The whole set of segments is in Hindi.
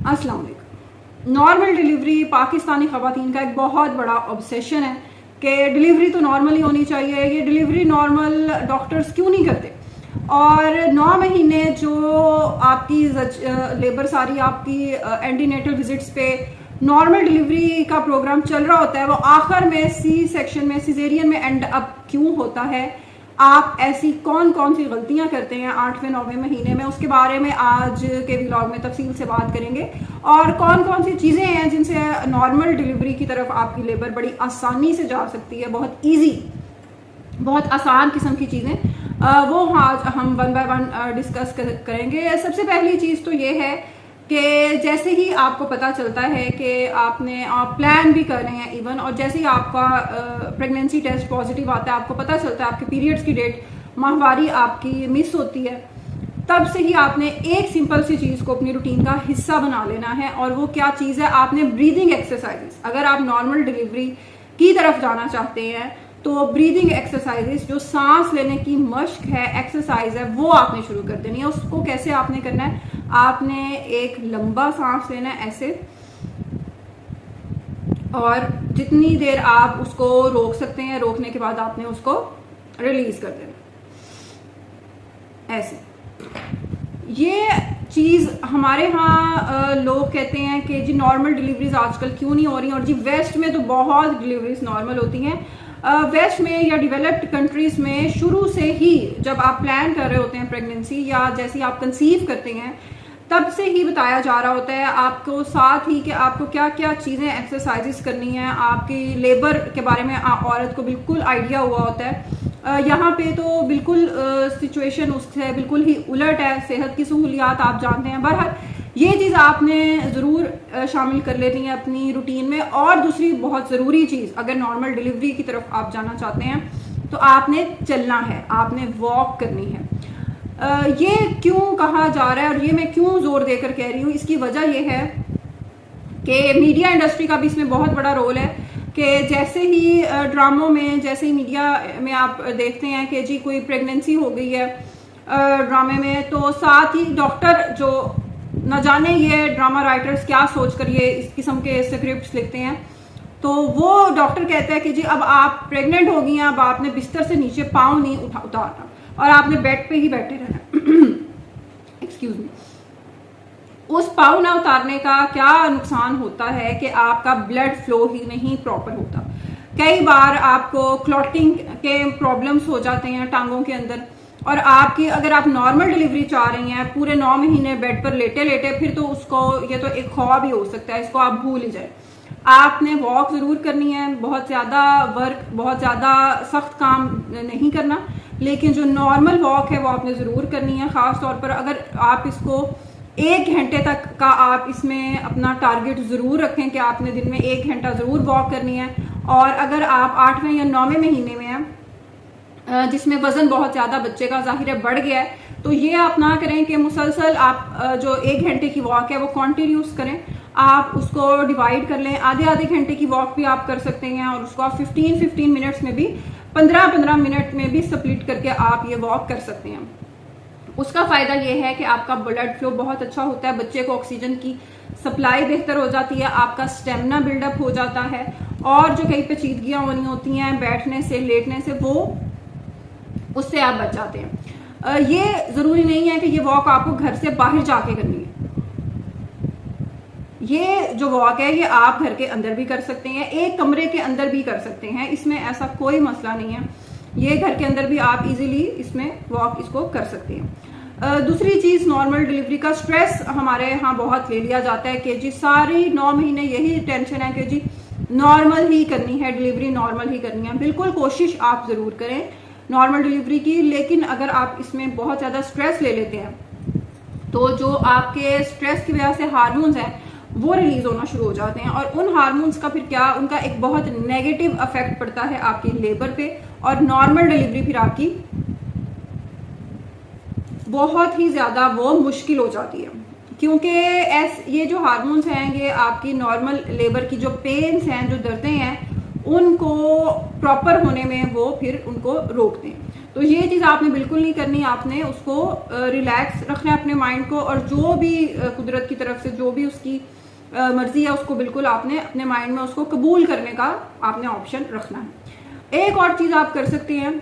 अस्सलाम वालेकुम। नॉर्मल डिलीवरी पाकिस्तानी ख़वातीन का एक बहुत बड़ा ऑब्सेशन है कि डिलीवरी तो नॉर्मल ही होनी चाहिए। ये डिलीवरी नॉर्मल डॉक्टर्स क्यों नहीं करते? और 9 महीने जो आपकी लेबर सारी आपकी एंटीनेटल विजिट्स पे नॉर्मल डिलीवरी का प्रोग्राम चल रहा होता है, वो आखिर में सी सेक्शन में सिजेरियन में एंड अप क्यों होता है? आप ऐसी कौन कौन सी गलतियां करते हैं 8वें 9वें महीने में, उसके बारे में आज के व्लॉग में तफसील से बात करेंगे। और कौन कौन सी चीज़ें हैं जिनसे नॉर्मल डिलीवरी की तरफ आपकी लेबर बड़ी आसानी से जा सकती है, बहुत इजी, बहुत आसान किस्म की चीज़ें, वो आज हम वन बाय वन डिस्कस करेंगे। सबसे पहली चीज़ तो ये है कि जैसे ही आपको पता चलता है कि आप प्लान भी कर रहे हैं इवन, और जैसे ही आपका प्रेगनेंसी टेस्ट पॉजिटिव आता है, आपको पता चलता है आपके पीरियड्स की डेट, माहवारी आपकी मिस होती है, तब से ही आपने एक सिंपल सी चीज़ को अपनी रूटीन का हिस्सा बना लेना है। और वो क्या चीज़ है? आपने ब्रीदिंग एक्सरसाइजेस, अगर आप नॉर्मल डिलीवरी की तरफ जाना चाहते हैं तो ब्रीदिंग एक्सरसाइजेस, जो सांस लेने की मश्क है, एक्सरसाइज है, वो आपने शुरू कर देनी है। उसको कैसे आपने करना है? आपने एक लंबा सांस लेना है ऐसे, और जितनी देर आप उसको रोक सकते हैं, रोकने के बाद आपने उसको रिलीज कर देना ऐसे। ये चीज़ हमारे यहाँ लोग कहते हैं कि जी नॉर्मल डिलीवरीज आजकल क्यों नहीं हो रही, और जी वेस्ट में तो बहुत डिलीवरीज नॉर्मल होती हैं। वेस्ट में या डेवलप्ड कंट्रीज में शुरू से ही जब आप प्लान कर रहे होते हैं प्रेगनेंसी, या जैसे आप कंसीव करते हैं, तब से ही बताया जा रहा होता है आपको, साथ ही कि आपको क्या क्या चीज़ें एक्सरसाइजेस करनी है। आपकी लेबर के बारे में औरत को बिल्कुल आइडिया हुआ होता है। यहाँ पे तो बिल्कुल सिचुएशन उससे बिल्कुल ही उलट है। सेहत की सहूलियात आप जानते हैं। बहरहाल ये चीज़ आपने ज़रूर शामिल कर लेनी है अपनी रूटीन में। और दूसरी बहुत ज़रूरी चीज़, अगर नॉर्मल डिलीवरी की तरफ आप जाना चाहते हैं तो आपने चलना है, आपने वॉक करनी है। ये क्यों कहा जा रहा है और ये मैं क्यों जोर देकर कह रही हूँ, इसकी वजह यह है कि मीडिया इंडस्ट्री का भी इसमें बहुत बड़ा रोल है कि जैसे ही ड्रामों में, जैसे ही मीडिया में आप देखते हैं कि जी कोई प्रेगनेंसी हो गई है ड्रामे में, तो साथ ही डॉक्टर, जो न जाने ये ड्रामा राइटर्स क्या सोचकर ये इस किस्म के स्क्रिप्ट्स लिखते हैं, तो वो डॉक्टर कहता है कि जी अब आप प्रेग्नेंट हो गई हैं, अब आपने बिस्तर से नीचे पाँव नहीं उतारना और आपने बेड पे ही बैठे रहना। Excuse me. उस पाँव ना उतारने का क्या नुकसान होता है कि आपका ब्लड फ्लो ही नहीं प्रॉपर होता। कई बार आपको क्लॉटिंग के प्रॉब्लम्स हो जाते हैं टांगों के अंदर, और आपकी अगर आप नॉर्मल डिलीवरी चाह रही हैं पूरे 9 महीने बेड पर लेटे लेटे, फिर तो उसको, ये तो एक ख्वाब ही हो सकता है, इसको आप भूल ही जाए। आपने वॉक ज़रूर करनी है, बहुत ज़्यादा वर्क, बहुत ज़्यादा सख्त काम नहीं करना, लेकिन जो नॉर्मल वॉक है वो आपने ज़रूर करनी है। ख़ास तौर पर अगर आप इसको 1 घंटे तक का आप इसमें अपना टारगेट ज़रूर रखें कि आपने दिन में 1 घंटा ज़रूर वॉक करनी है। और अगर आप 8वें या 9वें महीने में हैं जिसमें वज़न बहुत ज़्यादा बच्चे का ज़ाहिर है बढ़ गया है, तो ये आप ना करें कि मुसलसल आप जो 1 घंटे की वॉक है वो कॉन्टिन्यूस करें। आप उसको डिवाइड कर लें, आधे आधे घंटे की वॉक भी आप कर सकते हैं, और उसको आप 15-15 मिनट्स में भी, 15-15 मिनट में भी स्प्लिट करके आप ये वॉक कर सकते हैं। उसका फ़ायदा ये है कि आपका ब्लड फ्लो बहुत अच्छा होता है, बच्चे को ऑक्सीजन की सप्लाई बेहतर हो जाती है, आपका स्टेमिना बिल्डअप हो जाता है, और जो कहीं पेचीदगियाँ होनी होती हैं बैठने से, लेटने से, वो उससे आप बच जाते हैं। ये ज़रूरी नहीं है कि ये वॉक आपको घर से बाहर जाके करनी है। ये जो वॉक है ये आप घर के अंदर भी कर सकते हैं, एक कमरे के अंदर भी कर सकते हैं, इसमें ऐसा कोई मसला नहीं है। ये घर के अंदर भी आप इजीली इसमें वॉक इसको कर सकते हैं। दूसरी चीज़, नॉर्मल डिलीवरी का स्ट्रेस हमारे यहाँ बहुत ले लिया जाता है कि जी सारी 9 महीने यही टेंशन है कि जी नॉर्मल ही करनी है, डिलीवरी नॉर्मल ही करनी है। बिल्कुल कोशिश आप ज़रूर करें नॉर्मल डिलीवरी की, लेकिन अगर आप इसमें बहुत ज़्यादा स्ट्रेस ले लेते हैं तो जो आपके स्ट्रेस की वजह से हार्मोन्स हैं वो रिलीज होना शुरू हो जाते हैं, और उन हार्मोन्स का फिर क्या, उनका एक बहुत नेगेटिव इफेक्ट पड़ता है आपकी लेबर पे, और नॉर्मल डिलीवरी फिर आपकी बहुत ही ज़्यादा वो मुश्किल हो जाती है। क्योंकि ये जो हार्मोन्स हैं ये आपकी नॉर्मल लेबर की जो पेन्स हैं, जो दर्दें हैं, उनको प्रॉपर होने में वो फिर उनको रोकते हैं। तो ये चीज़ आपने बिल्कुल नहीं करनी, आपने उसको रिलैक्स रखना है अपने माइंड को, और जो भी कुदरत की तरफ से जो भी उसकी मर्जी है उसको बिल्कुल आपने अपने माइंड में उसको कबूल करने का आपने ऑप्शन रखना है। एक और चीज़ आप कर सकते हैं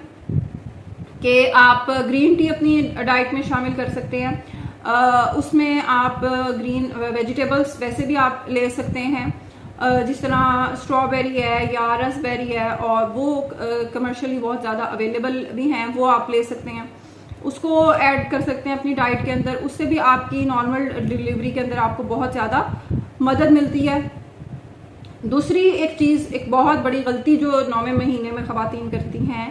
कि आप ग्रीन टी अपनी डाइट में शामिल कर सकते हैं। उसमें आप ग्रीन वेजिटेबल्स वैसे भी आप ले सकते हैं, जिस तरह स्ट्रॉबेरी है या रसबेरी है, और वो कमर्शियली बहुत ज़्यादा अवेलेबल भी हैं, वो आप ले सकते हैं, उसको ऐड कर सकते हैं अपनी डाइट के अंदर। उससे भी आपकी नॉर्मल डिलीवरी के अंदर आपको बहुत ज़्यादा मदद मिलती है। दूसरी एक चीज़, एक बहुत बड़ी गलती जो 9वें महीने में ख़वातीन करती हैं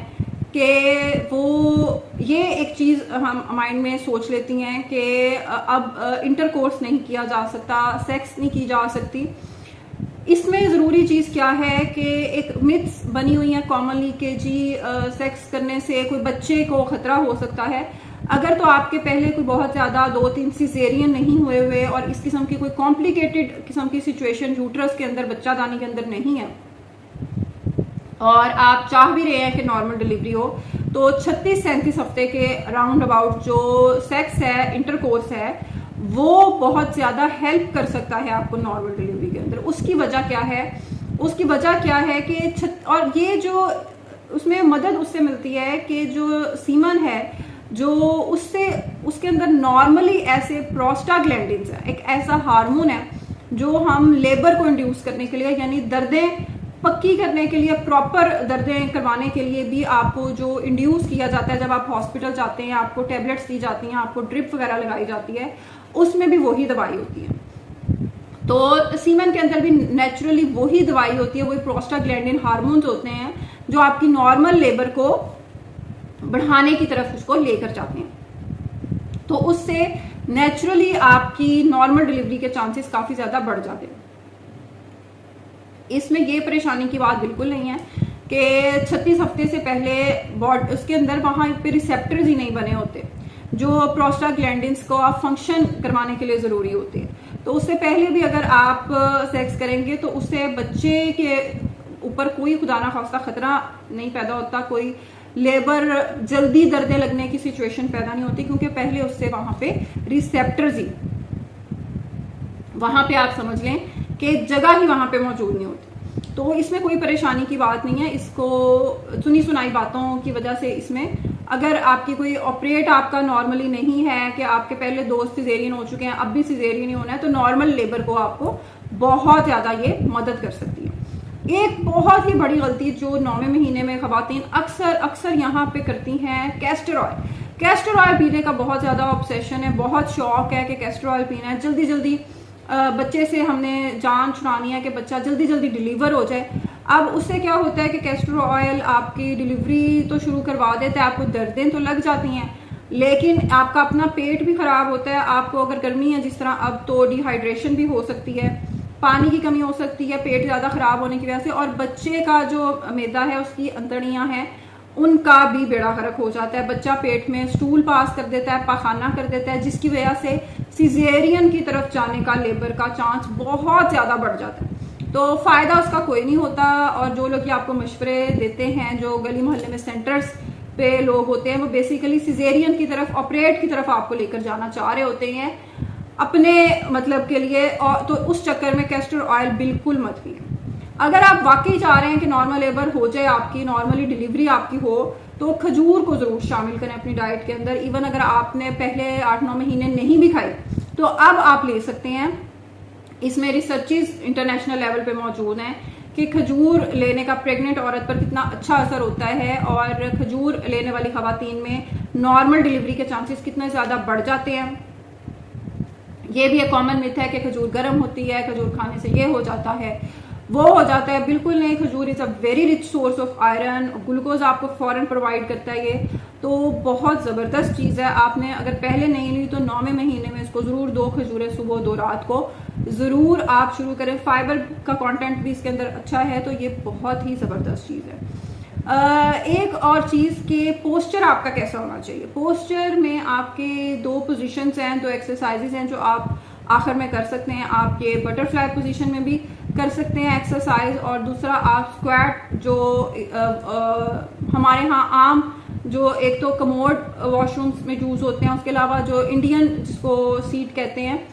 कि वो ये एक चीज़ हम माइंड में सोच लेती हैं कि अब इंटरकोर्स नहीं किया जा सकता, सेक्स नहीं की जा सकती। इसमें ज़रूरी चीज़ क्या है कि एक मिथ्स बनी हुई है कॉमनली कि जी सेक्स करने से कोई बच्चे को ख़तरा हो सकता है। अगर तो आपके पहले कोई बहुत ज़्यादा 2-3 सिजेरियन नहीं हुए हुए और इस किस्म की कोई कॉम्प्लिकेटेड किस्म की सिचुएशन यूट्रस के अंदर, बच्चादानी के अंदर नहीं है, और आप चाह भी रहे हैं कि नॉर्मल डिलीवरी हो, तो 36-37 हफ्ते के राउंड अबाउट जो सेक्स है, इंटरकोर्स है, वो बहुत ज़्यादा हेल्प कर सकता है आपको नॉर्मल डिलीवरी के अंदर। उसकी वजह क्या है? उसकी वजह क्या है कि और ये जो उसमें मदद उससे मिलती है कि जो सीमन है, जो उससे उसके अंदर नॉर्मली ऐसे प्रोस्टाग्लैंडिन्स है, एक ऐसा हार्मोन है जो हम लेबर को इंड्यूस करने के लिए, यानी दर्दें पक्की करने के लिए, प्रॉपर दर्दें करवाने के लिए भी आपको जो इंड्यूस किया जाता है जब आप हॉस्पिटल जाते हैं, आपको टेबलेट्स दी जाती हैं, आपको ड्रिप वगैरह लगाई जाती है, उसमें भी वही दवाई होती है। तो सीमन के अंदर भी नेचुरली वही दवाई होती है, वही प्रोस्टाग्लैंडिन हार्मोन्स होते हैं जो आपकी नॉर्मल लेबर को बढ़ाने की तरफ उसको लेकर जाते हैं। तो उससे नेचुरली आपकी नॉर्मल डिलीवरी के चांसेस काफी ज्यादा बढ़ जाते हैं। इसमें ये परेशानी की बात बिल्कुल नहीं है कि 36 हफ्ते से पहले बॉडी उसके अंदर वहां पे रिसेप्टर्स ही नहीं बने होते जो प्रोस्टाग्लैंडिन्स को आप फंक्शन करवाने के लिए जरूरी होते हैं। तो उससे पहले भी अगर आप सेक्स करेंगे तो उससे बच्चे के ऊपर कोई खुदा ना खास्ता खतरा नहीं पैदा होता, कोई लेबर जल्दी दर्दे लगने की सिचुएशन पैदा नहीं होती, क्योंकि पहले उससे वहां पे रिसेप्टर्स ही, वहां पे आप समझ लें कि जगह ही वहां पे मौजूद नहीं होती। तो इसमें कोई परेशानी की बात नहीं है। इसको सुनी सुनाई बातों की वजह से इसमें अगर आपकी कोई ऑपरेट आपका नॉर्मली नहीं है कि आपके पहले 2 सिजेरियन हो चुके हैं, अब भी सिजेरियन ही होना है, तो नॉर्मल लेबर को आपको बहुत ज्यादा ये मदद कर सकती है। एक बहुत ही बड़ी गलती जो 9वें महीने में खवातीन अक्सर यहाँ पे करती हैं, कैस्टर ऑयल। कैस्टर ऑयल पीने का बहुत ज्यादा ऑब्सेशन है, बहुत शौक है कि कैस्टर ऑयल पीना है, जल्दी जल्दी बच्चे से हमने जान छुड़ानी है कि बच्चा जल्दी जल्दी डिलीवर हो जाए। अब उससे क्या होता है कि कैस्टर ऑयल आपकी डिलीवरी तो शुरू करवा देता है, आपको दर्दें तो लग जाती हैं, लेकिन आपका अपना पेट भी खराब होता है। आपको अगर गर्मी है जिस तरह अब, तो डिहाइड्रेशन भी हो सकती है, पानी की कमी हो सकती है पेट ज़्यादा ख़राब होने की वजह से, और बच्चे का जो मैदा है, उसकी अंतड़ियाँ हैं, उनका भी बेड़ा गर्क हो जाता है। बच्चा पेट में स्टूल पास कर देता है, पाखाना कर देता है, जिसकी वजह से सिजेरियन की तरफ जाने का लेबर का चांस बहुत ज़्यादा बढ़ जाता है। तो फ़ायदा उसका कोई नहीं होता। और जो लोग आपको मशवरे देते हैं, जो गली मोहल्ले में सेंटर्स पे लोग होते हैं, वो बेसिकली सिजेरियन की तरफ, ऑपरेट की तरफ आपको लेकर जाना चाह रहे होते हैं अपने मतलब के लिए, और तो उस चक्कर में कैस्टर ऑयल बिल्कुल मत पिए। अगर आप वाकई चाह रहे हैं कि नॉर्मल लेबर हो जाए आपकी, नॉर्मली डिलीवरी आपकी हो, तो खजूर को जरूर शामिल करें अपनी डाइट के अंदर। इवन अगर आपने पहले 8-9 महीने नहीं भी खाई तो अब आप ले सकते हैं। इसमें रिसर्चेस इंटरनेशनल लेवल पे मौजूद हैं कि खजूर लेने का प्रेग्नेंट औरत पर कितना अच्छा असर होता है, और खजूर लेने वाली खवातीन में नॉर्मल डिलीवरी के चांसेस कितने ज़्यादा बढ़ जाते हैं। ये भी एक कॉमन मिथ है कि खजूर गर्म होती है, खजूर खाने से ये हो जाता है, वो हो जाता है। बिल्कुल नहीं, खजूर is a very rich source of iron, glucose आपको फौरन प्रोवाइड करता है। ये तो बहुत ज़बरदस्त चीज़ है। आपने अगर पहले नहीं ली तो 9वें महीने में इसको ज़रूर 2 खजूरें सुबह 2 रात को ज़रूर आप शुरू करें। फाइबर का कंटेंट भी इसके अंदर अच्छा है, तो ये बहुत ही ज़बरदस्त चीज़ है। एक और चीज़ के पोस्चर आपका कैसा होना चाहिए। पोस्चर में आपके 2 पोजीशंस हैं, 2 एक्सरसाइजेज हैं जो आप आखिर में कर सकते हैं। आप ये बटरफ्लाई पोजीशन में भी कर सकते हैं एक्सरसाइज, और दूसरा आप स्क्वाट जो हमारे यहाँ आम जो एक तो कमोड वॉशरूम्स में यूज़ होते हैं, उसके अलावा जो इंडियन जिसको सीट कहते हैं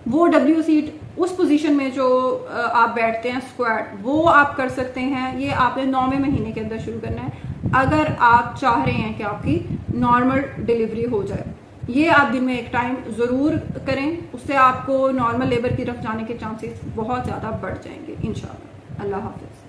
वो डब्ल्यू सीट, उस पोजीशन में जो आप बैठते हैं स्क्वाट, वो आप कर सकते हैं। ये आपने 9वें महीने के अंदर शुरू करना है अगर आप चाह रहे हैं कि आपकी नॉर्मल डिलीवरी हो जाए। ये आप दिन में एक टाइम ज़रूर करें, उससे आपको नॉर्मल लेबर की तरफ जाने के चांसेस बहुत ज़्यादा बढ़ जाएंगे इंशाल्लाह। अल्लाह हाफिज़।